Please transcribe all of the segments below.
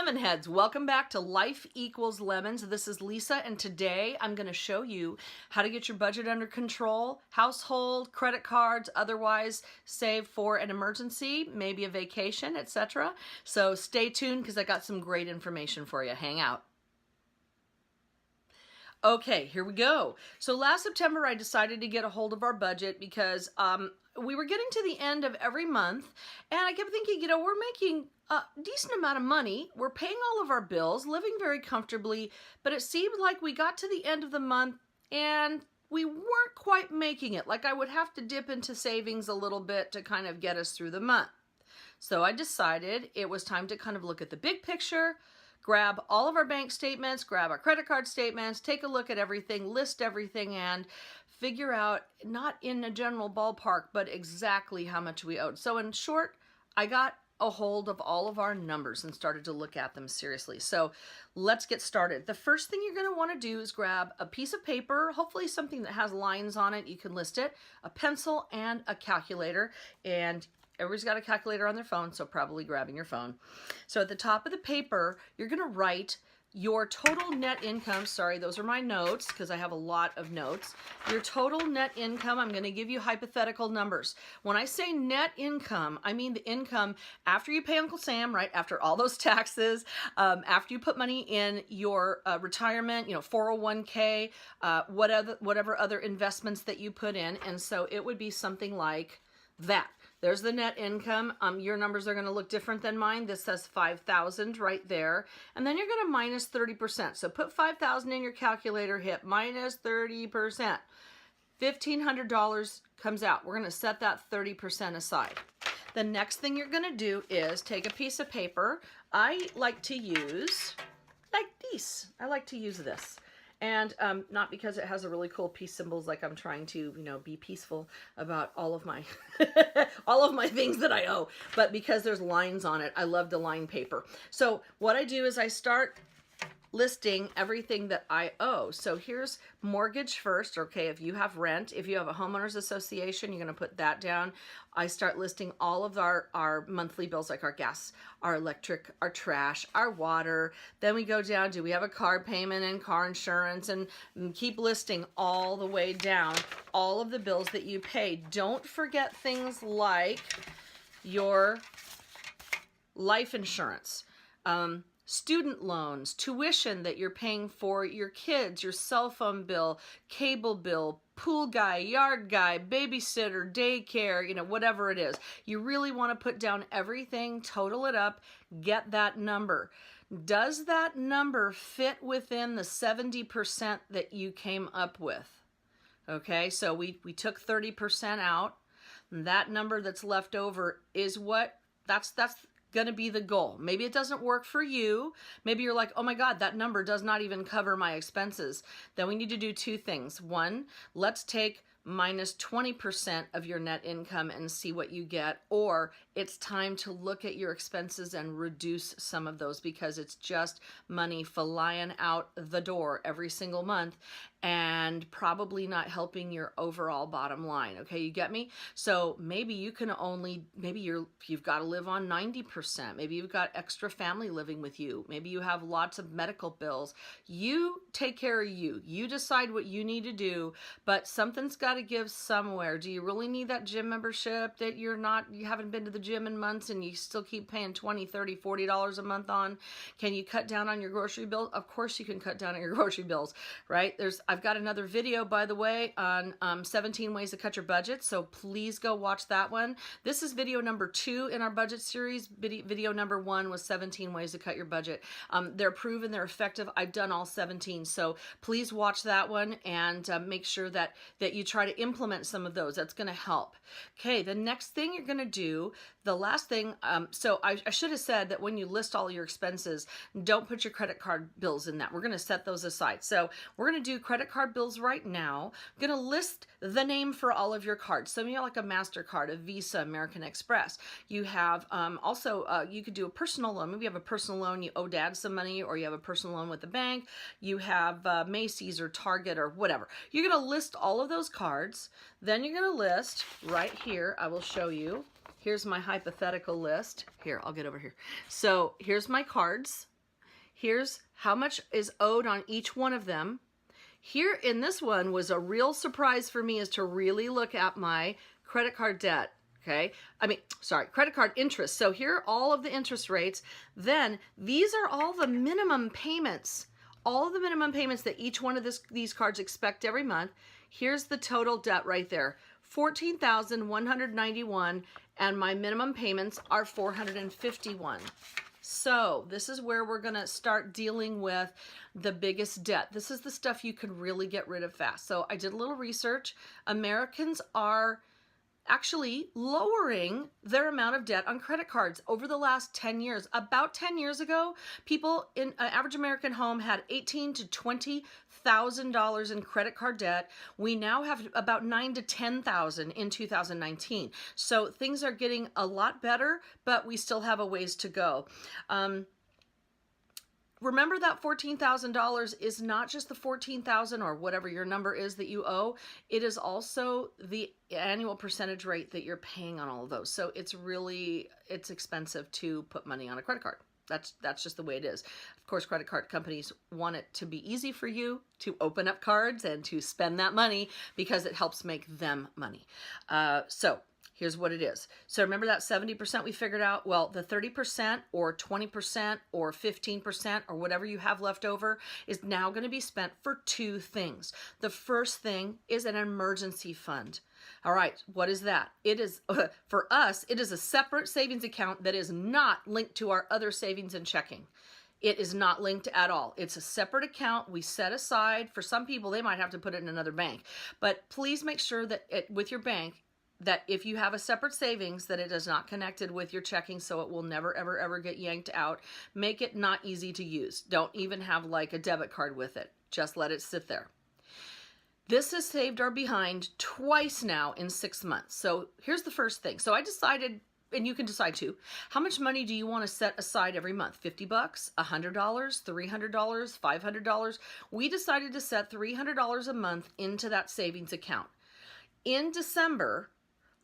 Lemonheads, welcome back to Life Equals Lemons. This is Lisa, and today I'm going to show you how to get your budget under control, household, credit cards, otherwise save for an emergency, maybe a vacation, etc. So stay tuned because I got some great information for you. Hang out. Okay, here we go. So last September, I decided to get a hold of our budget because we were getting to the end of every month, and I kept thinking, you know, we're making a decent amount of money. We're paying all of our bills, living very comfortably, but it seemed like we got to the end of the month and we weren't quite making it. Like I would have to dip into savings a little bit to kind of get us through the month. So I decided it was time to kind of look at the big picture, grab all of our bank statements, grab our credit card statements, take a look at everything, list everything, and figure out, not in a general ballpark, but exactly how much we owed. So in short, I got a hold of all of our numbers and started to look at them seriously. So let's get started. The first thing you're going to want to do is grab a piece of paper, hopefully something that has lines on it, you can list it, a pencil, and a calculator. And everybody's got a calculator on their phone, so probably grabbing your phone. So at the top of the paper, you're going to write your total net income. Sorry, those are my notes because I have a lot of notes. Your total net income, I'm going to give you hypothetical numbers. When I say net income, I mean the income after you pay Uncle Sam, right? After all those taxes, after you put money in your retirement, you know, 401k, whatever other investments that you put in. And so it would be something like that. There's the net income. Your numbers are going to look different than mine. This says 5,000 right there. And then you're going to minus 30%. So put 5,000 in your calculator, hit minus 30%. $1,500 comes out. We're going to set that 30% aside. The next thing you're going to do is take a piece of paper. I like to use like this. I like to use this. And not because it has a really cool peace symbols, like I'm trying to, you know, be peaceful about all of my all of my things that I owe, but because there's lines on it. I love the line paper. So what I do is I start listing everything that I owe. So here's mortgage first. Okay, if you have rent, if you have a homeowners association, you're going to put that down. I start listing all of our monthly bills, like our gas, our electric, our trash, our water. Then we go down, do we have a car payment and car insurance, and keep listing all the way down all of the bills that you pay. Don't forget things like your life insurance, student loans, tuition that you're paying for your kids, your cell phone bill, cable bill, pool guy, yard guy, babysitter, daycare, you know, whatever it is. You really want to put down everything, total it up, get that number. Does that number fit within the 70% that you came up with? Okay, so we took 30% out. That number that's left over is what, that's going to be the goal. Maybe it doesn't work for you. Maybe you're like, oh my God, that number does not even cover my expenses. Then we need to do two things. One, let's take minus 20% of your net income and see what you get, or it's time to look at your expenses and reduce some of those because it's just money flying out the door every single month and probably not helping your overall bottom line. Okay, you get me? So maybe you can only, maybe you've got to live on 90%. Maybe you've got extra family living with you. Maybe you have lots of medical bills. You take care of you. You decide what you need to do, but something's got to give somewhere. Do you really need that gym membership that you haven't been to the gym in months and you still keep paying $20, $30, $40 a month on? Can you cut down on your grocery bill? Of course you can cut down on your grocery bills, right? I've got another video, by the way, on 17 ways to cut your budget, so please go watch that one. This is video number 2 in our budget series. Video number 1 was 17 ways to cut your budget. They're proven, they're effective. I've done all 17, so please watch that one and make sure that you try to implement some of those. That's going to help. Okay, the next thing you're going to do, the last thing, so I should have said that when you list all your expenses, don't put your credit card bills in that. We're going to set those aside. So we're going to do credit card bills right now. I'm going to list the name for all of your cards. Some of you like a MasterCard, a Visa, American Express. You have also, you could do a personal loan. Maybe you have a personal loan, you owe dad some money, or you have a personal loan with the bank. You have Macy's or Target or whatever. You're going to list all of those cards. Then you're going to list right here. I will show you. Here's my hypothetical list. Here, I'll get over here. So here's my cards. Here's how much is owed on each one of them. Here in this one was a real surprise for me, is to really look at my credit card debt. Okay, credit card interest. So here are all of the interest rates. Then these are all the minimum payments, all of the minimum payments that each one of these cards expect every month. Here's the total debt right there, $14,191, and my minimum payments are $451. So this is where we're going to start dealing with the biggest debt. This is the stuff you can really get rid of fast. So I did a little research. Americans are actually lowering their amount of debt on credit cards over the last 10 years. About 10 years ago, people in an average American home had $18,000 to $20,000 in credit card debt. We now have about $9,000 to $10,000 in 2019. So things are getting a lot better, but we still have a ways to go. Remember that $14,000 is not just the $14,000 or whatever your number is that you owe. It is also the annual percentage rate that you're paying on all of those. So it's expensive to put money on a credit card. That's just the way it is. Of course, credit card companies want it to be easy for you to open up cards and to spend that money because it helps make them money. So here's what it is. So remember that 70% we figured out? Well, the 30% or 20% or 15% or whatever you have left over is now going to be spent for two things. The first thing is an emergency fund. All right, what is that? It is, for us, it is a separate savings account that is not linked to our other savings and checking. It is not linked at all. It's a separate account we set aside. For some people, they might have to put it in another bank. But please make sure that with your bank, that if you have a separate savings, that it is not connected with your checking, so it will never, ever, ever get yanked out. Make it not easy to use. Don't even have like a debit card with it. Just let it sit there. This has saved our behind twice now in 6 months. So here's the first thing. So I decided, and you can decide too, how much money do you want to set aside every month? $50, $100, $300, $500? We decided to set $300 a month into that savings account. In December,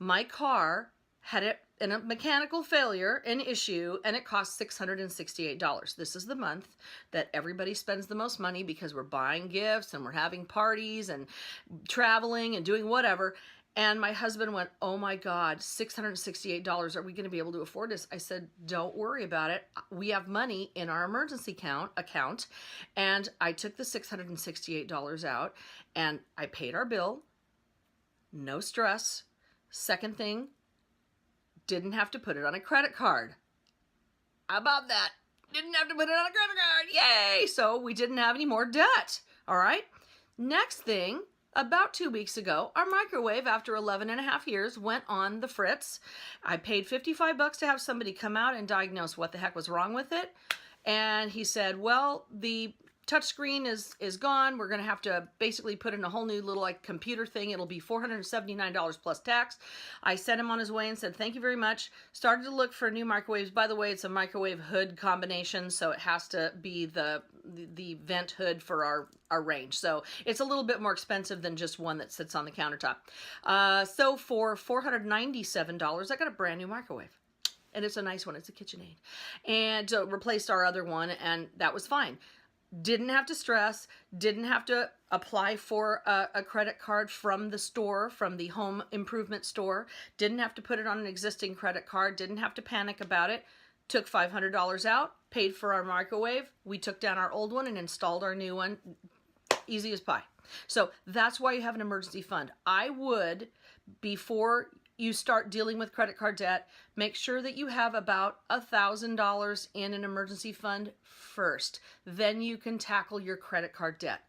my car had a mechanical failure, an issue, and it cost $668. This is the month that everybody spends the most money because we're buying gifts and we're having parties and traveling and doing whatever. And my husband went, oh my God, $668. Are we going to be able to afford this? I said, don't worry about it. We have money in our emergency account. And I took the $668 out and I paid our bill. No stress. Second thing, didn't have to put it on a credit card. How about that? Didn't have to put it on a credit card. Yay! So we didn't have any more debt. All right. Next thing, about 2 weeks ago, our microwave, after 11 and a half years, went on the fritz. I paid $55 to have somebody come out and diagnose what the heck was wrong with it. And he said, well, the touchscreen is gone. We're going to have to basically put in a whole new little like computer thing. It'll be $479 plus tax. I sent him on his way and said, thank you very much. Started to look for new microwaves. By the way, it's a microwave hood combination, so it has to be the vent hood for our range. So it's a little bit more expensive than just one that sits on the countertop. So for $497, I got a brand new microwave. And it's a nice one. It's a KitchenAid. And replaced our other one, and that was fine. Didn't have to stress, didn't have to apply for a credit card from the store, from the home improvement store, didn't have to put it on an existing credit card, didn't have to panic about it. Took $500 out, paid for our microwave. We took down our old one and installed our new one. Easy as pie. So that's why you have an emergency fund. I would, before you start dealing with credit card debt, make sure that you have about $1,000 in an emergency fund first. Then you can tackle your credit card debt.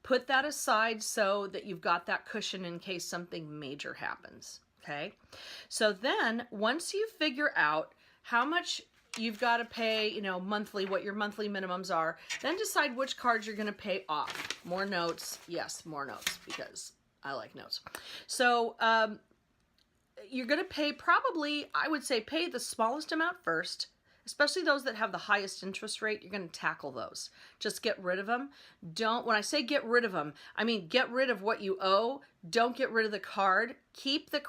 Put that aside so that you've got that cushion in case something major happens. Okay? So then once you figure out how much you've got to pay, monthly, what your monthly minimums are, then decide which cards you're going to pay off. More notes. Yes, more notes, because I like notes. So, you're going to pay probably, I would say, pay the smallest amount first, especially those that have the highest interest rate. You're going to tackle those. Just get rid of them. When I say get rid of them, I mean get rid of what you owe. Don't get rid of the card. Keep the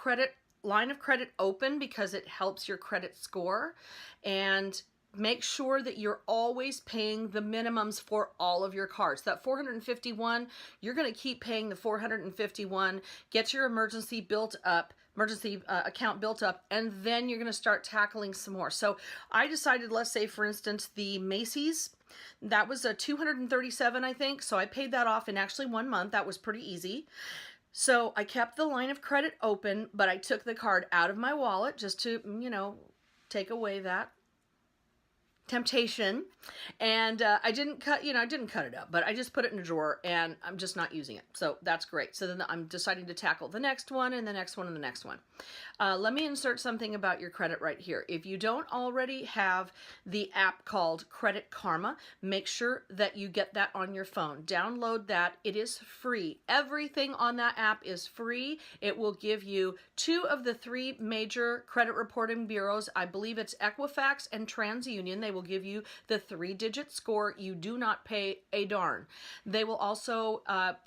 line of credit open because it helps your credit score. And make sure that you're always paying the minimums for all of your cards. That 451, you're going to keep paying the 451. Get your emergency account built up, and then you're going to start tackling some more. So I decided, let's say for instance, the Macy's, that was a 237, I think. So I paid that off in actually 1 month. That was pretty easy. So I kept the line of credit open, but I took the card out of my wallet just to, you know, take away that temptation. And I didn't cut it up, but I just put it in a drawer, and I'm just not using it. So that's great. So then I'm deciding to tackle the next one and the next one and the next one. Let me insert something about your credit right here. If you don't already have the app called Credit Karma, make sure that you get that on your phone. Download that. It is free. Everything on that app is free. It will give you 2 of the 3 major credit reporting bureaus. I believe it's Equifax and TransUnion. They will give you the 3-digit score. You do not pay a darn. They will also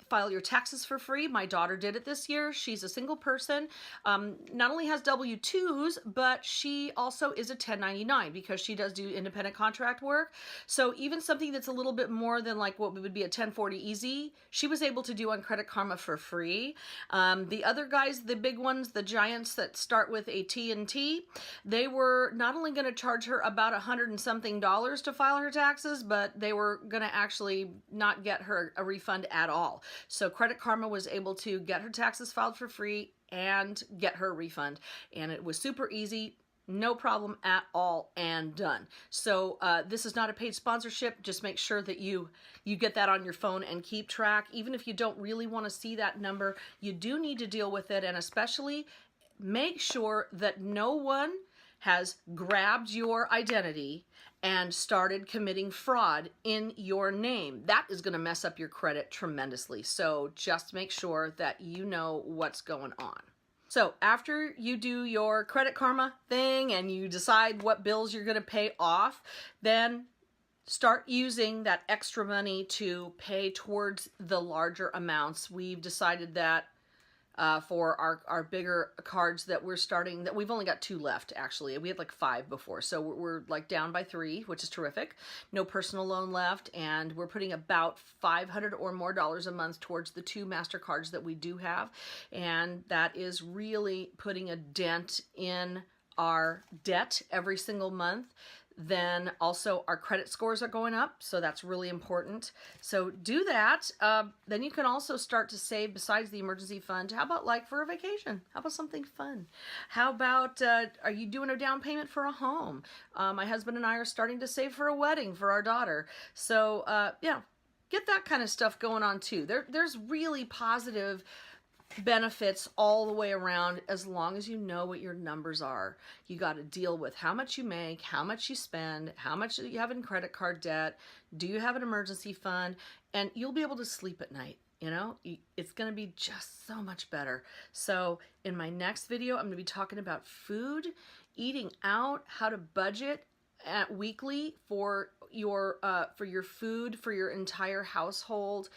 file your taxes for free. My daughter did it this year. She's a single person. Not only has W-2s, but she also is a 1099 because she does do independent contract work. So even something that's a little bit more than like what would be a 1040 easy, she was able to do on Credit Karma for free. The other guys, the big ones, the giants that start with a T and T, they were not only going to charge her about $100 and something to file her taxes, but they were going to actually not get her a refund at all. So Credit Karma was able to get her taxes filed for free and get her a refund. And it was super easy, no problem at all, and done. So this is not a paid sponsorship. Just make sure that you get that on your phone and keep track. Even if you don't really want to see that number, you do need to deal with it. And especially make sure that no one has grabbed your identity and started committing fraud in your name. That is going to mess up your credit tremendously. So just make sure that you know what's going on. So after you do your Credit Karma thing and you decide what bills you're going to pay off, then start using that extra money to pay towards the larger amounts. We've decided that for our bigger cards that we're starting, that we've only got 2 left actually. We had like 5 before, so we're like down by 3, which is terrific. No personal loan left, and we're putting about $500 or more a month towards the 2 MasterCards that we do have, and that is really putting a dent in our debt every single month. Then also our credit scores are going up, so that's really important. So do that. Then you can also start to save besides the emergency fund. How about like for a vacation? How about something fun? How about, are you doing a down payment for a home? My husband and I are starting to save for a wedding for our daughter. So yeah, get that kind of stuff going on too. There's really positive benefits all the way around as long as you know what your numbers are. You got to deal with how much you make, how much you spend, how much you have in credit card debt, do you have an emergency fund, and you'll be able to sleep at night. You know, it's going to be just so much better. So in my next video, I'm going to be talking about food, eating out, how to budget weekly for your food for your entire household.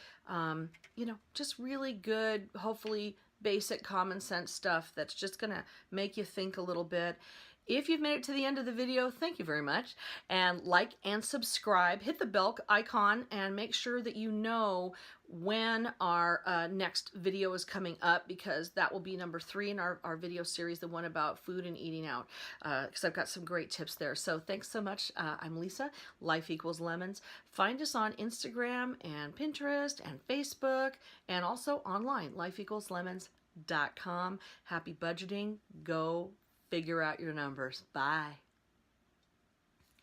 You know, just really good, hopefully basic common sense stuff that's just gonna make you think a little bit. If you've made it to the end of the video, thank you very much. And like and subscribe, hit the bell icon, and make sure that you know when our next video is coming up, because that will be number 3 in our video series, the one about food and eating out, because I've got some great tips there. So thanks so much. I'm Lisa, Life Equals Lemons. Find us on Instagram and Pinterest and Facebook, and also online, lifeequalslemons.com. Happy budgeting. Go figure out your numbers. Bye.